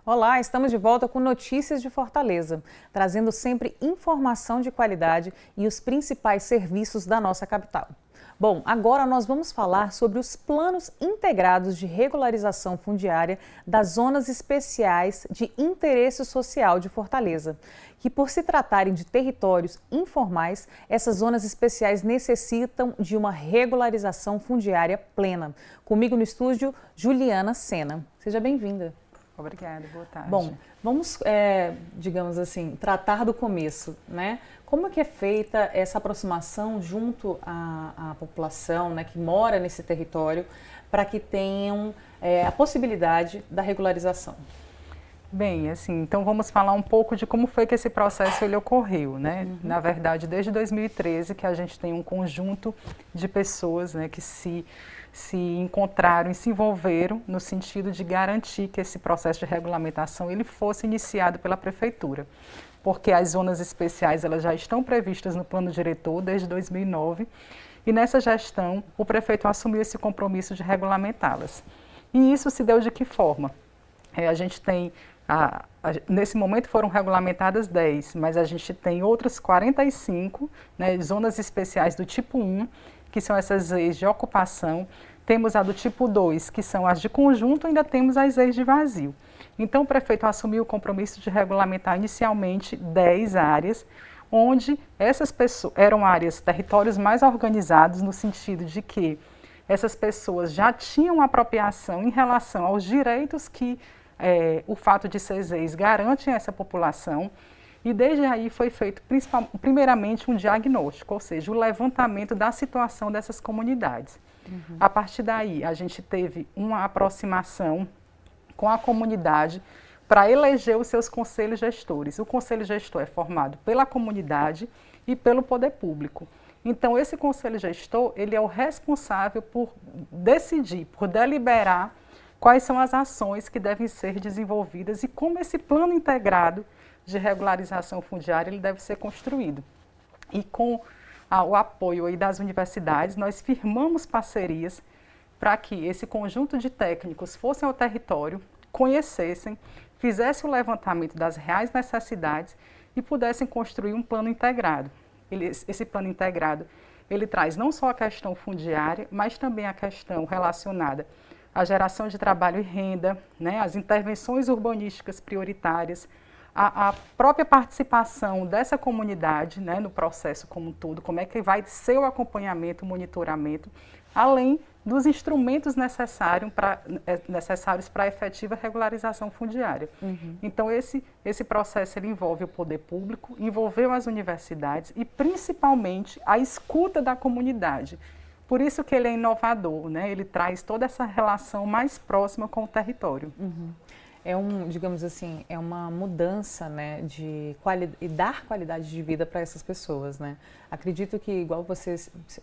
Olá, estamos de volta com notícias de Fortaleza, trazendo sempre informação de qualidade e os principais serviços da nossa capital. Bom, agora nós vamos falar sobre os planos integrados de regularização fundiária das zonas especiais de interesse social de Fortaleza, que por se tratarem de territórios informais, essas zonas especiais necessitam de uma regularização fundiária plena. Comigo no estúdio, Juliana Sena. Seja bem-vinda. Obrigada, boa tarde. Bom, vamos, digamos assim, tratar do começo, né? Como é que é feita essa aproximação junto à população, né, que mora nesse território, para que tenham a possibilidade da regularização? Bem, assim, então vamos falar um pouco de como foi que esse processo ele ocorreu, né? Na verdade, desde 2013 que a gente tem um conjunto de pessoas, né, que se encontraram e se envolveram no sentido de garantir que esse processo de regulamentação ele fosse iniciado pela prefeitura, porque as zonas especiais elas já estão previstas no plano diretor desde 2009 e nessa gestão o prefeito assumiu esse compromisso de regulamentá-las. E isso se deu de que forma? A gente tem, nesse momento foram regulamentadas 10, mas a gente tem outras 45, né, zonas especiais do tipo 1, que são essas EIs de ocupação, temos a do tipo 2, que são as de conjunto, ainda temos as EIs de vazio. Então o prefeito assumiu o compromisso de regulamentar inicialmente 10 áreas, onde essas pessoas eram áreas, territórios mais organizados, no sentido de que essas pessoas já tinham apropriação em relação aos direitos que o fato de ser EIs garante a essa população. E desde aí foi feito primeiramente um diagnóstico, ou seja, o levantamento da situação dessas comunidades. A partir daí, a gente teve uma aproximação com a comunidade para eleger os seus conselhos gestores. O conselho gestor é formado pela comunidade e pelo poder público. Então, esse conselho gestor, ele é o responsável por decidir, por deliberar quais são as ações que devem ser desenvolvidas e como esse plano integrado de regularização fundiária ele deve ser construído. E com o apoio aí das universidades, nós firmamos parcerias para que esse conjunto de técnicos fossem ao território, conhecessem, fizessem o levantamento das reais necessidades e pudessem construir um plano integrado. Esse plano integrado, ele traz não só a questão fundiária, mas também a questão relacionada à geração de trabalho e renda, né, as intervenções urbanísticas prioritárias, a própria participação dessa comunidade, né, no processo como um todo, como é que vai ser o acompanhamento, o monitoramento, além dos instrumentos necessários para a efetiva regularização fundiária. Então, esse processo ele envolve o poder público, envolveu as universidades e, principalmente, a escuta da comunidade. Por isso que ele é inovador, né? Ele traz toda essa relação mais próxima com o território. Digamos assim, é uma mudança, né, e dar qualidade de vida para essas pessoas, né? Acredito que, igual você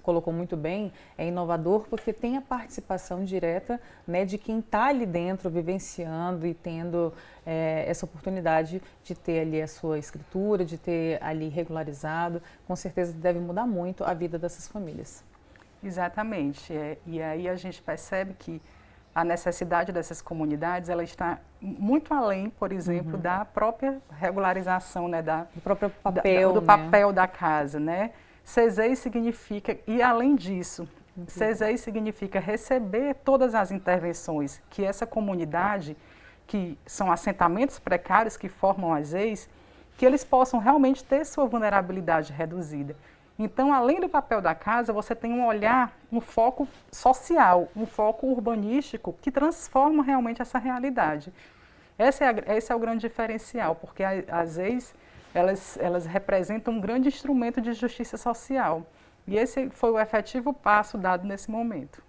colocou muito bem, é inovador porque tem a participação direta, né, de quem está ali dentro, vivenciando e tendo essa oportunidade de ter ali a sua escritura, de ter ali regularizado. Com certeza deve mudar muito a vida dessas famílias. Exatamente. E aí a gente percebe que a necessidade dessas comunidades ela está muito além, por exemplo, da própria regularização, né, do próprio papel, do papel da casa, né? CESEI significa, e além disso, CESEI significa receber todas as intervenções que essa comunidade, que são assentamentos precários que formam as EIs, que eles possam realmente ter sua vulnerabilidade reduzida. Então, além do papel da casa, você tem um olhar, um foco social, um foco urbanístico que transforma realmente essa realidade. Esse é o grande diferencial, porque as EIs, elas representam um grande instrumento de justiça social. E esse foi o efetivo passo dado nesse momento.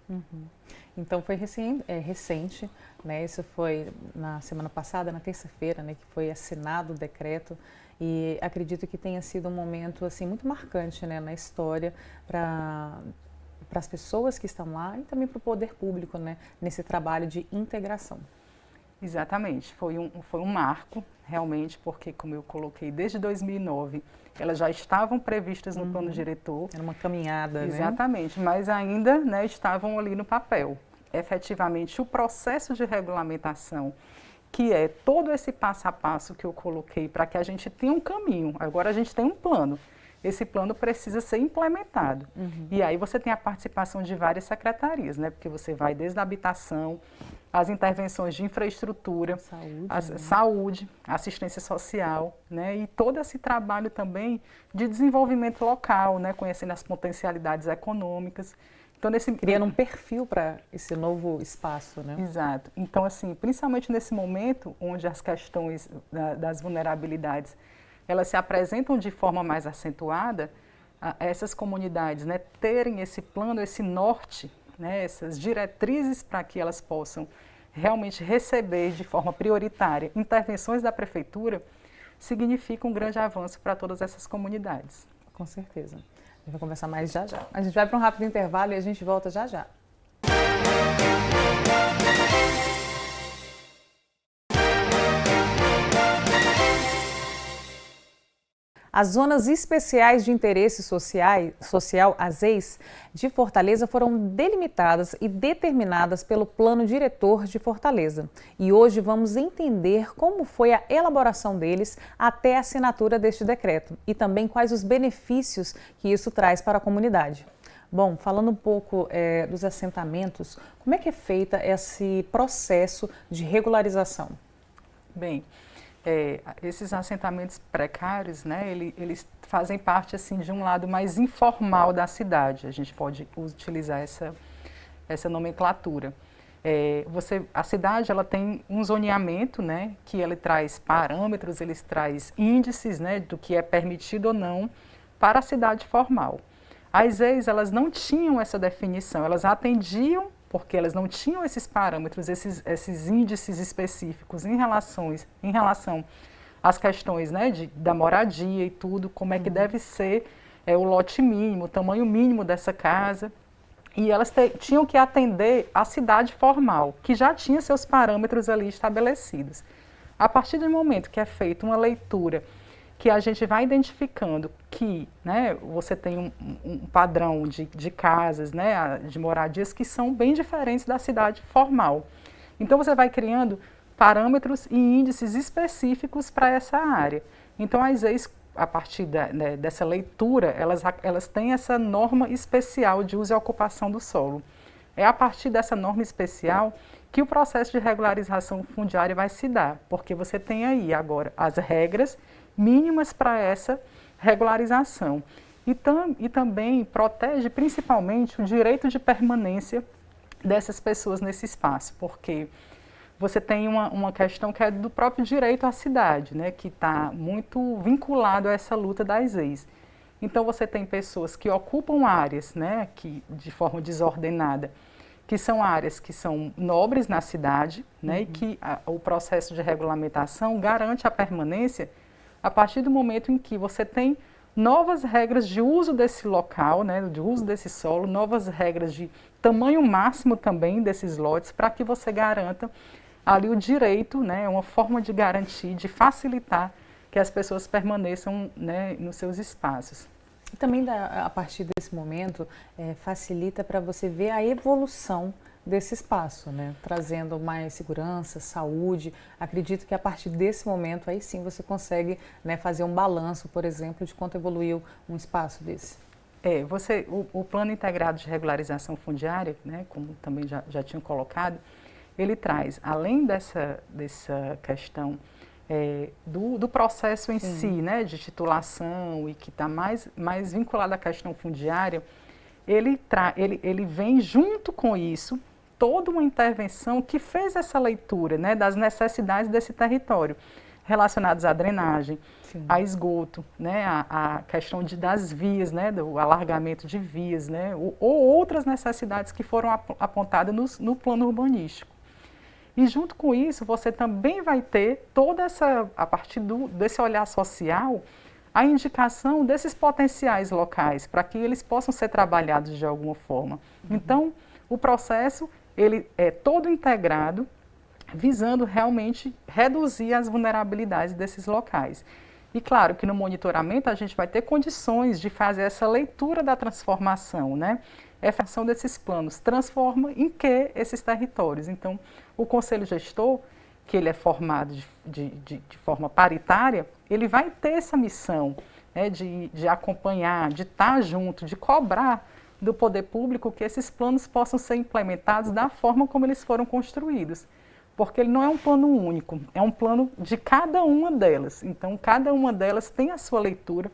Então, foi recente, né? Isso foi na semana passada, na terça-feira, né, que foi assinado o decreto. E acredito que tenha sido um momento assim muito marcante, né, na história para as pessoas que estão lá e também para o poder público, né, nesse trabalho de integração. Exatamente, foi um marco realmente, porque como eu coloquei, desde 2009 elas já estavam previstas no plano diretor. Era uma caminhada, exatamente, né? Mas ainda, né, estavam ali no papel. Efetivamente, o processo de regulamentação que é todo esse passo a passo que eu coloquei para que a gente tenha um caminho. Agora a gente tem um plano. Esse plano precisa ser implementado. E aí você tem a participação de várias secretarias, né? Porque você vai desde a habitação, as intervenções de infraestrutura, saúde, assistência social, né? E todo esse trabalho também de desenvolvimento local, né? Conhecendo as potencialidades econômicas. Então, criando um perfil para esse novo espaço, né? Exato. Então, assim, principalmente nesse momento onde as questões das vulnerabilidades elas se apresentam de forma mais acentuada, essas comunidades, né, terem esse plano, esse norte, né, essas diretrizes para que elas possam realmente receber de forma prioritária intervenções da prefeitura, significa um grande avanço para todas essas comunidades. Com certeza. A gente vai conversar mais já já. A gente vai para um rápido intervalo e a gente volta já já. As Zonas Especiais de Interesse Social, as ZEIS, de Fortaleza foram delimitadas e determinadas pelo Plano Diretor de Fortaleza. E hoje vamos entender como foi a elaboração deles até a assinatura deste decreto e também quais os benefícios que isso traz para a comunidade. Bom, falando um pouco dos assentamentos, como é que é feito esse processo de regularização? Bem, esses assentamentos precários, né, eles fazem parte assim, de um lado mais informal da cidade, a gente pode utilizar essa nomenclatura. A cidade ela tem um zoneamento, né, que ele traz parâmetros, ele traz índices, né, do que é permitido ou não para a cidade formal. As ZEIS, elas não tinham essa definição, elas atendiam porque elas não tinham esses parâmetros, esses índices específicos em relação às questões, né, da moradia e tudo, como é que deve ser o lote mínimo, o tamanho mínimo dessa casa. E elas tinham que atender a cidade formal, que já tinha seus parâmetros ali estabelecidos. A partir do momento que é feita uma leitura, que a gente vai identificando que, né, você tem um padrão de casas, né, de moradias que são bem diferentes da cidade formal. Então você vai criando parâmetros e índices específicos para essa área. Então as ZEIS, a partir dessa leitura, elas têm essa norma especial de uso e ocupação do solo. É a partir dessa norma especial que o processo de regularização fundiária vai se dar, porque você tem aí agora as regras mínimas para essa regularização. E também protege principalmente o direito de permanência dessas pessoas nesse espaço, porque você tem uma questão que é do próprio direito à cidade, né, que está muito vinculado a essa luta das ZEIS. Então você tem pessoas que ocupam áreas, né, que, de forma desordenada, que são áreas que são nobres na cidade, né, e que o processo de regulamentação garante a permanência a partir do momento em que você tem novas regras de uso desse local, né, de uso desse solo, novas regras de tamanho máximo também desses lotes, para que você garanta ali o direito, né, uma forma de garantir, de facilitar que as pessoas permaneçam, né, nos seus espaços. E também, a partir desse momento, facilita para você ver a evolução desse espaço, né? Trazendo mais segurança, saúde. Acredito que a partir desse momento, aí sim, você consegue, né, fazer um balanço, por exemplo, de quanto evoluiu um espaço desse. O Plano Integrado de Regularização Fundiária, né, como também já tinha colocado, ele traz, além dessa questão do processo em si, né, de titulação e que está mais vinculado à questão fundiária, ele vem junto com isso toda uma intervenção que fez essa leitura, né, das necessidades desse território, relacionadas à drenagem, a esgoto, né, a questão das vias, né, do alargamento de vias, né, ou outras necessidades que foram apontadas no plano urbanístico. E junto com isso, você também vai ter toda a partir desse olhar social, a indicação desses potenciais locais, para que eles possam ser trabalhados de alguma forma. Então, o processo ele é todo integrado, visando realmente reduzir as vulnerabilidades desses locais. E claro que no monitoramento a gente vai ter condições de fazer essa leitura da transformação, né? A ação desses planos transforma em que esses territórios. Então, o Conselho Gestor, que ele é formado de forma paritária, ele vai ter essa missão, né, de acompanhar, de estar junto, de cobrar do poder público que esses planos possam ser implementados da forma como eles foram construídos. Porque ele não é um plano único, é um plano de cada uma delas. Então, cada uma delas tem a sua leitura,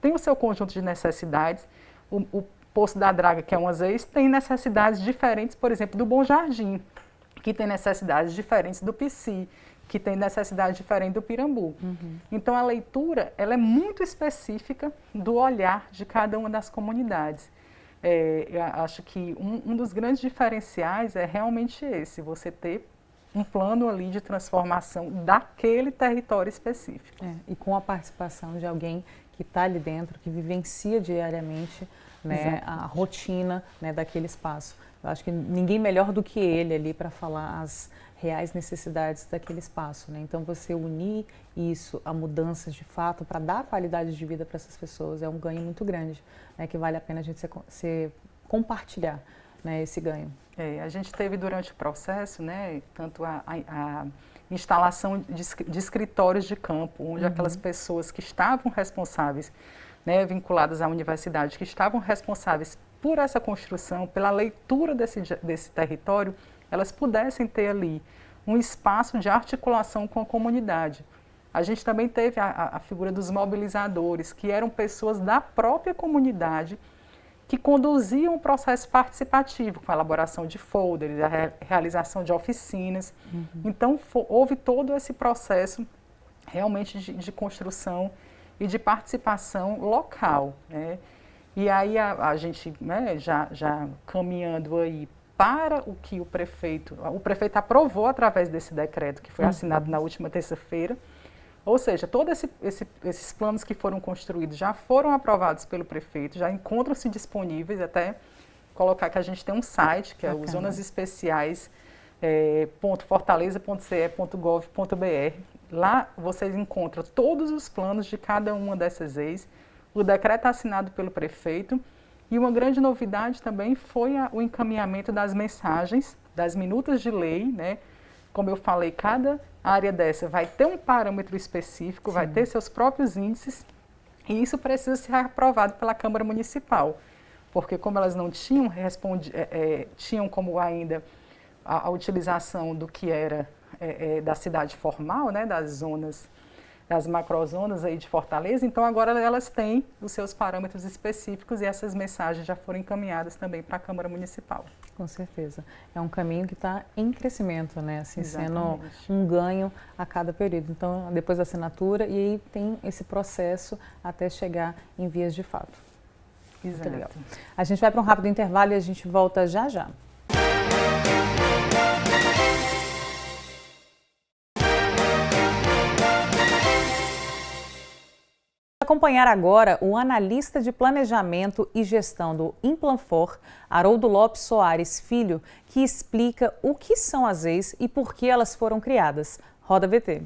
tem o seu conjunto de necessidades. O Poço da Draga, que é uma ZEIS, tem necessidades diferentes, por exemplo, do Bom Jardim, que tem necessidades diferentes do Pici, que tem necessidades diferentes do Pirambu. Então, a leitura ela é muito específica do olhar de cada uma das comunidades. Eu acho que um dos grandes diferenciais é realmente esse, você ter um plano ali de transformação daquele território específico. E com a participação de alguém que está ali dentro, que vivencia diariamente, né, a rotina, né, daquele espaço. Eu acho que ninguém melhor do que ele ali para falar as reais necessidades daquele espaço, né? Então, você unir isso a mudanças de fato para dar qualidade de vida para essas pessoas é um ganho muito grande, né, que vale a pena a gente compartilhar, né, esse ganho. A gente teve durante o processo, né, tanto a instalação de escritórios de campo, onde aquelas pessoas que estavam responsáveis, né, vinculadas à universidade, que estavam responsáveis por essa construção, pela leitura desse território, elas pudessem ter ali um espaço de articulação com a comunidade. A gente também teve a figura dos mobilizadores, que eram pessoas da própria comunidade que conduziam o processo participativo, com a elaboração de folders, a realização de oficinas. Então, houve todo esse processo realmente de construção e de participação local, né? E aí a gente, né, já caminhando aí para o que o prefeito aprovou através desse decreto que foi assinado na última terça-feira, ou seja, todos esses planos que foram construídos já foram aprovados pelo prefeito, já encontram-se disponíveis, até colocar que a gente tem um site, que é o zonasespeciais.fortaleza.ce.gov.br. Lá vocês encontram todos os planos de cada uma dessas ZEIs, o decreto assinado pelo prefeito, e uma grande novidade também foi o encaminhamento das mensagens, das minutas de lei, né? Como eu falei, cada área dessa vai ter um parâmetro específico, vai ter seus próprios índices, e isso precisa ser aprovado pela Câmara Municipal, porque como elas não tinham tinham como ainda a utilização do que era da cidade formal, né, das zonas, das macrozonas aí de Fortaleza, então agora elas têm os seus parâmetros específicos e essas mensagens já foram encaminhadas também para a Câmara Municipal. Com certeza. É um caminho que está em crescimento, né? Assim, sendo um ganho a cada período. Então, depois da assinatura, e aí tem esse processo até chegar em vias de fato. Exato. Muito legal. A gente vai para um rápido intervalo e a gente volta já já. Acompanhar agora o analista de planejamento e gestão do Implanfor, Haroldo Lopes Soares Filho, que explica o que são as ZEIs e por que elas foram criadas. Roda VT.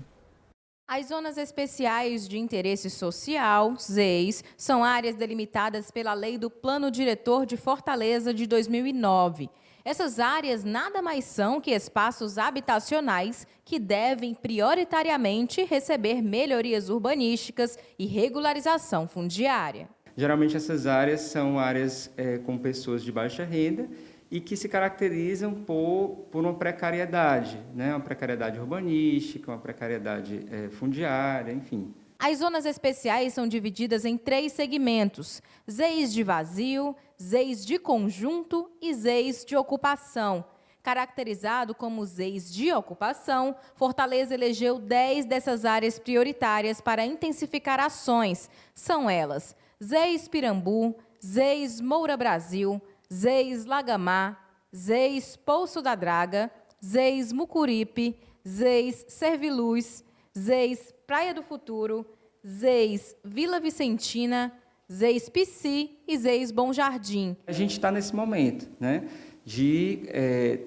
As zonas especiais de interesse social, ZEIs, são áreas delimitadas pela Lei do Plano Diretor de Fortaleza de 2009. Essas áreas nada mais são que espaços habitacionais que devem prioritariamente receber melhorias urbanísticas e regularização fundiária. Geralmente essas áreas são áreas com pessoas de baixa renda e que se caracterizam por uma precariedade, né? Uma precariedade urbanística, uma precariedade fundiária, enfim. As zonas especiais são divididas em 3 segmentos: ZEIs de vazio, ZEIs de conjunto e ZEIs de ocupação. Caracterizado como ZEIs de ocupação, Fortaleza elegeu 10 dessas áreas prioritárias para intensificar ações. São elas: ZEIs Pirambu, ZEIs Moura Brasil, ZEIs Lagamar, ZEIs Poço da Draga, ZEIs Mucuripe, ZEIs Serviluz, ZEIs Praia do Futuro, ZEIs Vila Vicentina, ZEIs Pici e ZEIs Bom Jardim. A gente está nesse momento, né, de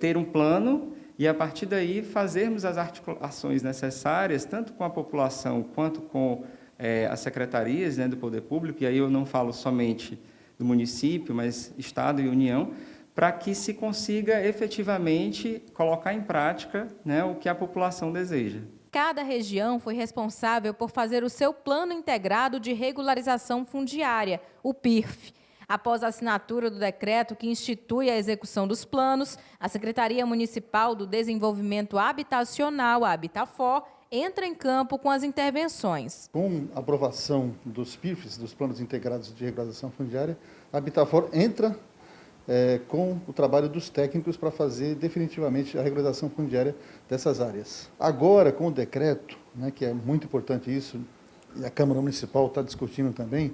ter um plano e, a partir daí, fazermos as articulações necessárias, tanto com a população quanto com as secretarias, né, do Poder Público, e aí eu não falo somente do município, mas Estado e União, para que se consiga efetivamente colocar em prática, né, o que a população deseja. Cada região foi responsável por fazer o seu Plano Integrado de Regularização Fundiária, o PIRF. Após a assinatura do decreto que institui a execução dos planos, a Secretaria Municipal do Desenvolvimento Habitacional, a Habitafor, entra em campo com as intervenções. Com a aprovação dos PIRFs, dos Planos Integrados de Regularização Fundiária, a Habitafor entra com o trabalho dos técnicos para fazer definitivamente a regularização fundiária dessas áreas. Agora, com o decreto, né, que é muito importante isso, e a Câmara Municipal está discutindo também,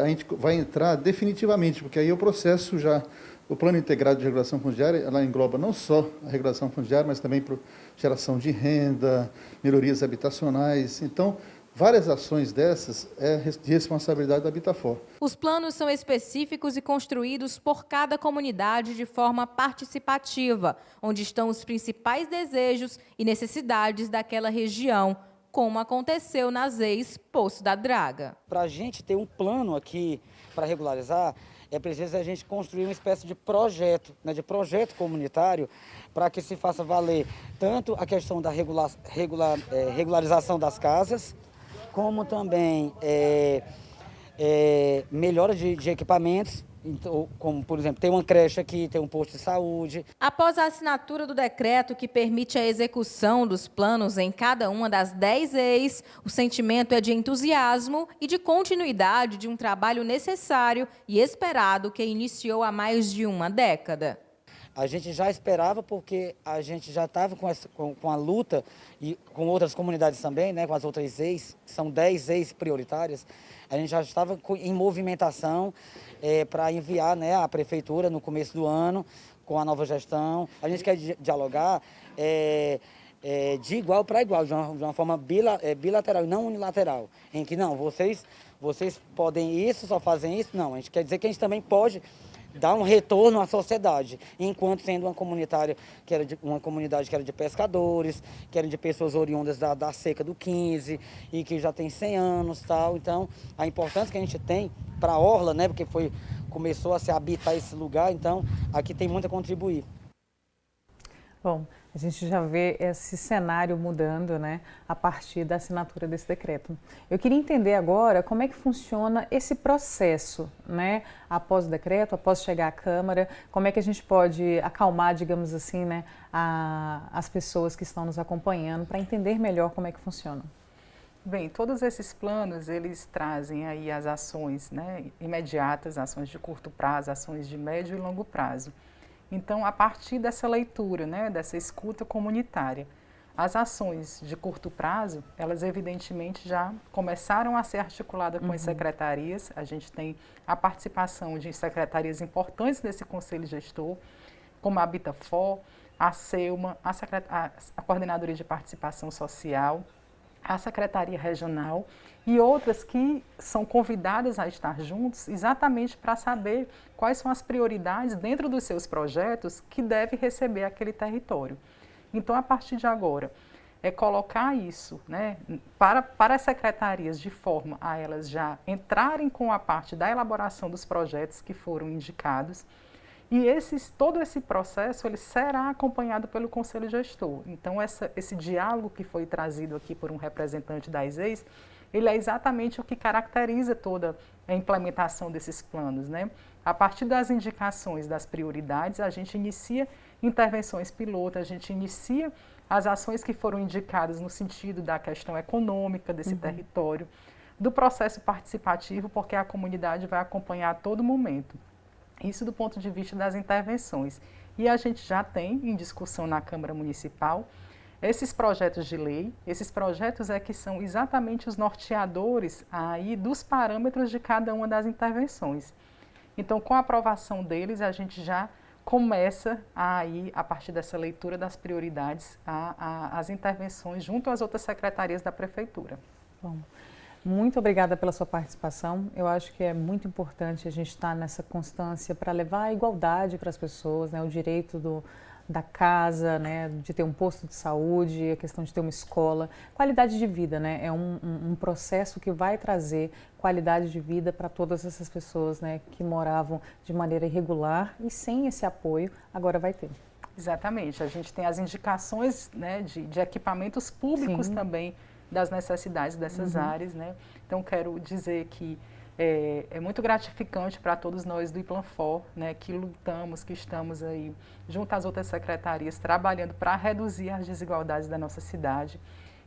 a gente vai entrar definitivamente, porque aí o processo já, o Plano Integrado de Regulação Fundiária, ela engloba não só a regulação fundiária, mas também geração de renda, melhorias habitacionais. Então, várias ações dessas é de responsabilidade da Habitafor. Os planos são específicos e construídos por cada comunidade de forma participativa, onde estão os principais desejos e necessidades daquela região, como aconteceu nas ex-Poço da Draga. Para a gente ter um plano aqui para regularizar, é preciso a gente construir uma espécie de projeto, né, de projeto comunitário, para que se faça valer tanto a questão da regularização das casas, como também melhora de equipamentos, então, como, por exemplo, tem uma creche aqui, tem um posto de saúde. Após a assinatura do decreto que permite a execução dos planos em cada uma das 10 EIs, o sentimento é de entusiasmo e de continuidade de um trabalho necessário e esperado que iniciou há mais de uma década. A gente já esperava porque a gente já estava com a luta e com outras comunidades também, né, com as outras EIs, são 10 EIs prioritárias. A gente já estava em movimentação para enviar, né, à prefeitura no começo do ano, com a nova gestão. A gente quer dialogar de igual para igual, de uma forma bilateral e não unilateral, em que não, vocês podem isso, só fazem isso. Não, a gente quer dizer que a gente também pode dar um retorno à sociedade, enquanto sendo uma comunidade que era de pescadores, que era de pessoas oriundas da seca do 15 e que já tem 100 anos, tal. Então, a importância que a gente tem para a orla, né, porque começou a se habitar esse lugar, então aqui tem muito a contribuir. Bom, a gente já vê esse cenário mudando, né, a partir da assinatura desse decreto. Eu queria entender agora como é que funciona esse processo, né, após o decreto, após chegar à Câmara, como é que a gente pode acalmar, digamos assim, né, as pessoas que estão nos acompanhando para entender melhor como é que funciona. Bem, todos esses planos, eles trazem aí as ações, né, imediatas, ações de curto prazo, ações de médio e longo prazo. Então, a partir dessa leitura, né, dessa escuta comunitária, as ações de curto prazo, elas evidentemente já começaram a ser articuladas com as secretarias. A gente tem a participação de secretarias importantes desse Conselho Gestor, como a Habitafor, a SEUMA, a Coordenadoria de Participação Social, a Secretaria Regional e outras que são convidadas a estar juntos exatamente para saber quais são as prioridades dentro dos seus projetos que deve receber aquele território. Então, a partir de agora, colocar isso, né, para as secretarias de forma a elas já entrarem com a parte da elaboração dos projetos que foram indicados. E todo esse processo ele será acompanhado pelo Conselho Gestor. Então, esse diálogo que foi trazido aqui por um representante das EIs, ele é exatamente o que caracteriza toda a implementação desses planos, né? A partir das indicações das prioridades, a gente inicia intervenções piloto, a gente inicia as ações que foram indicadas no sentido da questão econômica desse território, do processo participativo, porque a comunidade vai acompanhar a todo momento. Isso do ponto de vista das intervenções. E a gente já tem em discussão na Câmara Municipal esses projetos de lei. Esses projetos que são exatamente os norteadores aí dos parâmetros de cada uma das intervenções. Então, com a aprovação deles, a gente já começa a partir dessa leitura das prioridades, as intervenções junto às outras secretarias da Prefeitura. Bom. Muito obrigada pela sua participação. Eu acho que é muito importante a gente estar nessa constância para levar a igualdade para as pessoas, né, o direito da casa, né, de ter um posto de saúde, a questão de ter uma escola. Qualidade de vida, né, é um processo que vai trazer qualidade de vida para todas essas pessoas, né, que moravam de maneira irregular e sem esse apoio, agora vai ter. Exatamente, a gente tem as indicações, né, de equipamentos públicos Sim. também das necessidades dessas áreas, né? Então quero dizer que é muito gratificante para todos nós do Iplanfor, né, que lutamos, que estamos aí junto às outras secretarias trabalhando para reduzir as desigualdades da nossa cidade.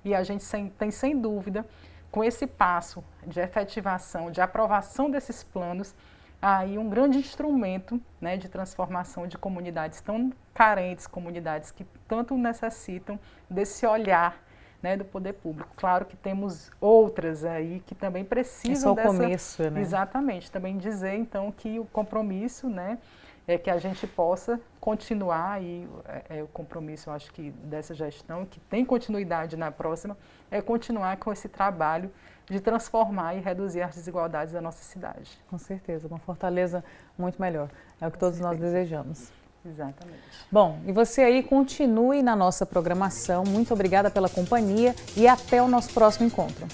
E a gente tem, sem dúvida, com esse passo de efetivação, de aprovação desses planos, aí um grande instrumento, né, de transformação de comunidades tão carentes, comunidades que tanto necessitam desse olhar, né, do poder público. Claro que temos outras aí que também precisam é só o começo, né? Exatamente. Também dizer, então, que o compromisso, né, é que a gente possa continuar, e o compromisso, eu acho que dessa gestão, que tem continuidade na próxima, é continuar com esse trabalho de transformar e reduzir as desigualdades da nossa cidade. Com certeza, uma Fortaleza muito melhor. É o que todos nós desejamos. Exatamente. Bom, e você aí continue na nossa programação. Muito obrigada pela companhia e até o nosso próximo encontro.